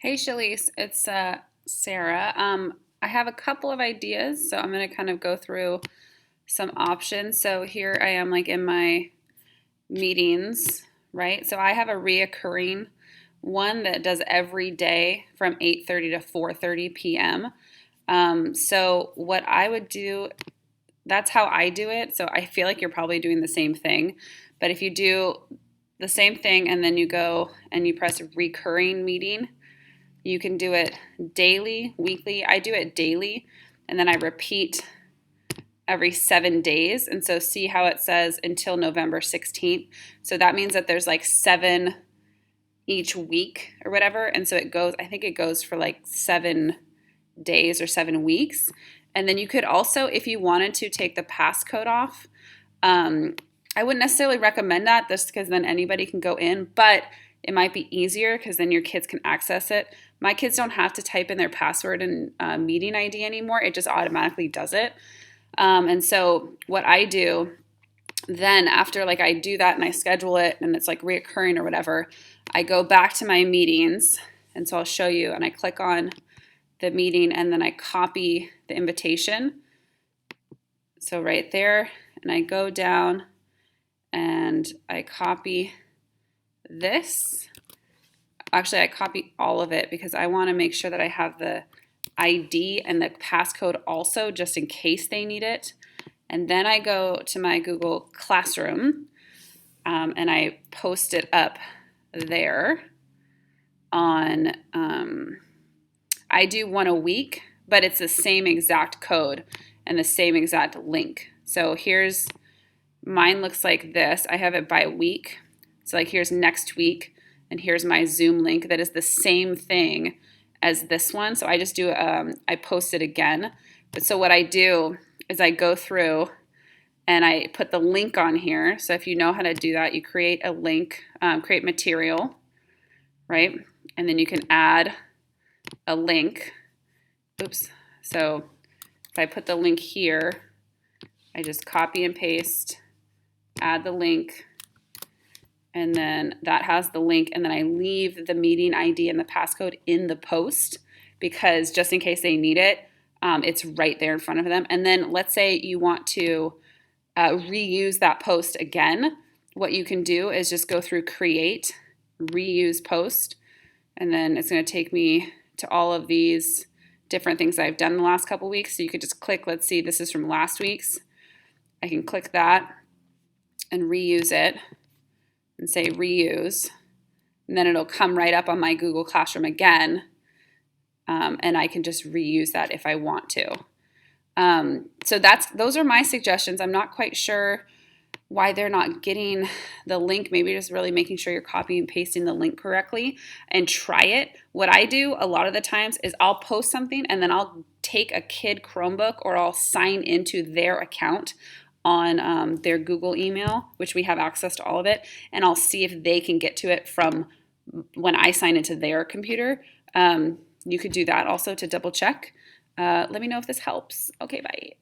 Hey, Shalise, it's Sarah. I have a couple of ideas, so I'm going to kind of go through some options. So here I am, like in my meetings, right? So I have a reoccurring one that does every day from 8:30 to 4:30 p.m. So what I would do, that's how I do it. So I feel like you're probably doing the same thing. But if you do the same thing and then you go and you press recurring meeting, you can do it daily, weekly. I do it daily, and then I repeat every 7 days. And so see how it says until November 16th. So that means that there's like seven each week or whatever. And so it goes, I think it goes for like 7 days or 7 weeks. And then you could also, if you wanted to, take the passcode off. I wouldn't necessarily recommend that just because then anybody can go in, but it might be easier because then your kids can access it. My kids don't have to type in their password and meeting ID anymore. It just automatically does it. And so what I do then after like I do that and I schedule it and it's like reoccurring or whatever, I go back to my meetings. And so I'll show you, and I click on the meeting and then I copy the invitation. So right there, and I go down and I copy this. Actually, I copy all of it because I want to make sure that I have the ID and the passcode also, just in case they need it. And then I go to my Google Classroom and I post it up there on, I do one a week, but it's the same exact code and the same exact link. So here's, mine looks like this. I have it by week. So like here's next week, and here's my Zoom link that is the same thing as this one. So I just do, I post it again. But so what I do is I go through and I put the link on here. So if you know how to do that, you create a link, create material, right? And then you can add a link. Oops. So if I put the link here, I just copy and paste, add the link, and then that has the link, and then I leave the meeting ID and the passcode in the post because just in case they need it, it's right there in front of them. And then let's say you want to reuse that post again. What you can do is just go through create, reuse post, and then it's going to take me to all of these different things I've done the last couple weeks. So you could just click, let's see, this is from last week's. I can click that and reuse it and say reuse, and then it'll come right up on my Google Classroom again, and I can just reuse that if I want to. So those are my suggestions. I'm not quite sure why they're not getting the link. Maybe just really making sure you're copying and pasting the link correctly, and try it. What I do a lot of the times is I'll post something and then I'll take a kid Chromebook or I'll sign into their account on their Google email, which we have access to all of it, and I'll see if they can get to it from when I sign into their computer. You could do that also to double check. Let me know if this helps. Okay, bye.